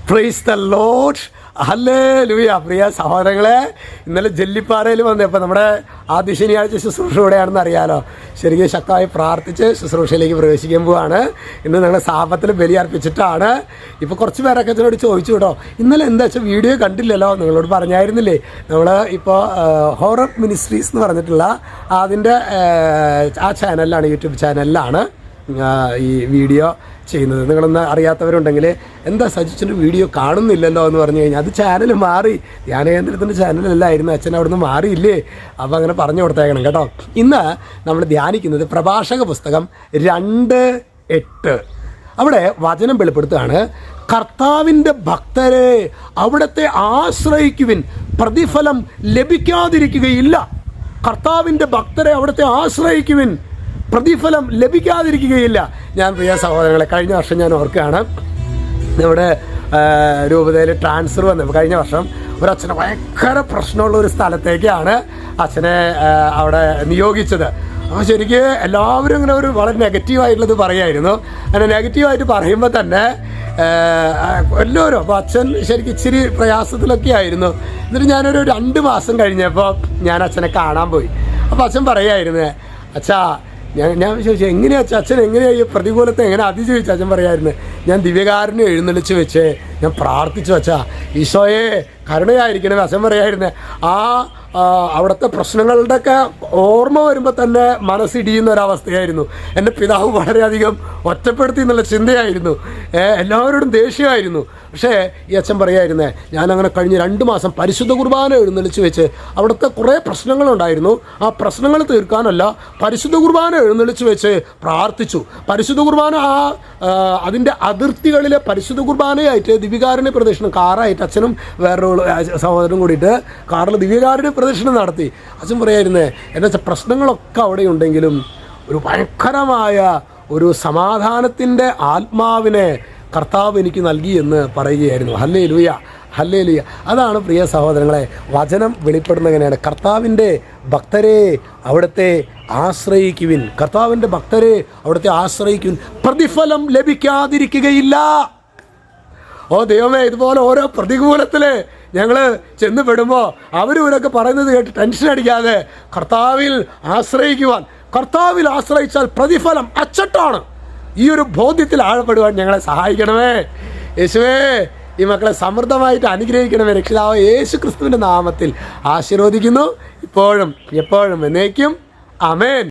Praise the Lord. Hallelujah. പ്രിയ സഹോദരങ്ങളെ, ഇന്നലെ ജെല്ലിപ്പാറയിൽ വന്നപ്പോൾ നമ്മുടെ ആദ്യ ശനിയാഴ്ച ശുശ്രൂഷ ഇവിടെയാണെന്ന് അറിയാലോ. ശരിക്കും ശക്തമായി പ്രാർത്ഥിച്ച് ശുശ്രൂഷയിലേക്ക് പ്രവേശിക്കാൻ പോവാണ്. ഇന്ന് ഞങ്ങൾ സാപത്തിൽ ബലി അർപ്പിച്ചിട്ടാണ്. ഇപ്പോൾ കുറച്ച് പേരൊക്കെ അച്ഛനോട് ചോദിച്ചു കേട്ടോ, ഇന്നലെ എന്താ വെച്ചാൽ വീഡിയോ കണ്ടില്ലല്ലോ, നിങ്ങളോട് പറഞ്ഞായിരുന്നില്ലേ. നമ്മൾ ഇപ്പോൾ ഹോറർ മിനിസ്ട്രീസ് എന്ന് പറഞ്ഞിട്ടുള്ള അതിൻ്റെ ആ ചാനലിലാണ്, യൂട്യൂബ് ചാനലിലാണ് ഈ വീഡിയോ ചെയ്യുന്നത്. നിങ്ങളൊന്ന് അറിയാത്തവരുണ്ടെങ്കിൽ എന്താ സജിച്ചിൻ്റെ വീഡിയോ കാണുന്നില്ലല്ലോ എന്ന് പറഞ്ഞു കഴിഞ്ഞാൽ, അത് ചാനൽ മാറി, ധ്യാനകേന്ദ്രത്തിൻ്റെ ചാനലല്ലായിരുന്നു, അച്ഛൻ അവിടുന്ന് മാറിയില്ലേ. അപ്പോൾ അങ്ങനെ പറഞ്ഞു കൊടുത്തേക്കണം കേട്ടോ. ഇന്ന് നമ്മൾ ധ്യാനിക്കുന്നത് പ്രഭാഷക പുസ്തകം 2:8. അവിടെ വചനം വെളിപ്പെടുത്തുകയാണ്, കർത്താവിൻ്റെ ഭക്തരെ അവിടുത്തെ ആശ്രയിക്കുവിൻ, പ്രതിഫലം ലഭിക്കാതിരിക്കുകയില്ല. കർത്താവിൻ്റെ ഭക്തരെ അവിടുത്തെ ആശ്രയിക്കുവിൻ, പ്രതിഫലം ലഭിക്കാതിരിക്കുകയില്ല. ഞാൻ പ്രിയ സഹോദരങ്ങളെ, കഴിഞ്ഞ വർഷം ഞാൻ ഓർക്കുകയാണ്, നമ്മുടെ രൂപതയിൽ ട്രാൻസ്ഫർ വന്നപ്പോൾ കഴിഞ്ഞ വർഷം ഒരച്ഛനെ ഭയങ്കര പ്രശ്നമുള്ള ഒരു സ്ഥലത്തേക്കാണ് അച്ഛനെ അവിടെ നിയോഗിച്ചത്. അപ്പോൾ ശരിക്കും എല്ലാവരും ഇങ്ങനെ ഒരു വളരെ നെഗറ്റീവായിട്ടുള്ളത് പറയായിരുന്നു. അങ്ങനെ നെഗറ്റീവായിട്ട് പറയുമ്പോൾ തന്നെ എല്ലാവരും, അപ്പോൾ അച്ഛൻ ശരിക്കും ഇച്ചിരി പ്രയാസത്തിലൊക്കെ ആയിരുന്നു. എന്നിട്ട് ഞാനൊരു 2 മാസം കഴിഞ്ഞപ്പോൾ ഞാൻ അച്ഛനെ കാണാൻ പോയി. അപ്പോൾ അച്ഛൻ പറയായിരുന്നു, അച്ഛാ ഞാൻ ചോദിച്ചു എങ്ങനെയാ അച്ഛൻ എങ്ങനെയാണ് ഈ പ്രതികൂലത്തെ എങ്ങനെ അതിജീവിച്ചു? അച്ഛൻ പറയായിരുന്നു, ഞാൻ ദിവ്യകാരുണ്യം എഴുന്നള്ളിച്ച് വെച്ച് ഞാൻ പ്രാർത്ഥിച്ചു വച്ചാ, ഈശോയെ കരുണയായിരിക്കണേ. അച്ഛൻ പറയായിരുന്നു, അവിടുത്തെ പ്രശ്നങ്ങളുടെയൊക്കെ ഓർമ്മ വരുമ്പോൾ തന്നെ മനസ്സിടിയുന്ന ഒരവസ്ഥയായിരുന്നു. എൻ്റെ പിതാവ് വളരെയധികം ഒറ്റപ്പെടുത്തി എന്നുള്ള ചിന്തയായിരുന്നു, എല്ലാവരോടും ദേഷ്യമായിരുന്നു. പക്ഷേ ഈ അച്ഛൻ പറയായിരുന്നേ, ഞാനങ്ങനെ കഴിഞ്ഞ് 2 മാസം പരിശുദ്ധ കുർബാന എഴുന്നള്ളിച്ച് വെച്ച് അവിടുത്തെ കുറേ പ്രശ്നങ്ങളുണ്ടായിരുന്നു, ആ പ്രശ്നങ്ങൾ തീർക്കാനല്ല പരിശുദ്ധ കുർബാന എഴുന്നള്ളിച്ച് വെച്ച് പ്രാർത്ഥിച്ചു. പരിശുദ്ധ കുർബാന അതിൻ്റെ അതിർത്തികളിലെ പരിശുദ്ധ കുർബാനയായിട്ട് ദിവ്യകാരുണ്യ പ്രദക്ഷിണം കാറായിട്ട് അച്ഛനും വേറൊരു സഹോദരനും കൂടിയിട്ട് കാറിൽ ദിവ്യകാരുണ്യ പ്രദക്ഷിണം നടത്തി. അച്ഛൻ പറയായിരുന്നേ, എന്താ വെച്ചാൽ പ്രശ്നങ്ങളൊക്കെ അവിടെ ഉണ്ടെങ്കിലും ഒരു ഭയങ്കരമായ ഒരു സമാധാനത്തിൻ്റെ ആത്മാവിനെ കർത്താവ് എനിക്ക് നൽകി എന്ന് പറയുകയായിരുന്നു. Hallelujah, hallelujah. അതാണ് പ്രിയ സഹോദരങ്ങളെ, വചനം വെളിപ്പെടുന്നത് എങ്ങനെയാണ്? കർത്താവിൻ്റെ ഭക്തരെ അവിടുത്തെ ആശ്രയിക്കുവിൻ, കർത്താവിൻ്റെ ഭക്തരെ അവിടുത്തെ ആശ്രയിക്കുവിൻ, പ്രതിഫലം ലഭിക്കാതിരിക്കുകയില്ല. ഓ ദൈവമേ, ഇതുപോലെ ഓരോ പ്രതികൂലത്തിൽ ഞങ്ങൾ ചെന്ന് പെടുമ്പോൾ അവരിവരൊക്കെ പറയുന്നത് കേട്ട് ടെൻഷൻ അടിക്കാതെ കർത്താവിൽ ആശ്രയിക്കുവാൻ, കർത്താവിൽ ആശ്രയിച്ചാൽ പ്രതിഫലം അച്ചട്ടാണ്, ഈ ഒരു ബോധ്യത്തിൽ ആഴപ്പെടുവാൻ ഞങ്ങളെ സഹായിക്കണമേ. യേശുവേ, ഈ മക്കളെ സമൃദ്ധമായിട്ട് അനുഗ്രഹിക്കണമേ. രക്ഷിതാവ് യേശു ക്രിസ്തുവിൻ്റെ നാമത്തിൽ ആശീർവദിക്കുന്നു, ഇപ്പോഴും എപ്പോഴും എന്നേക്കും. ആമേൻ.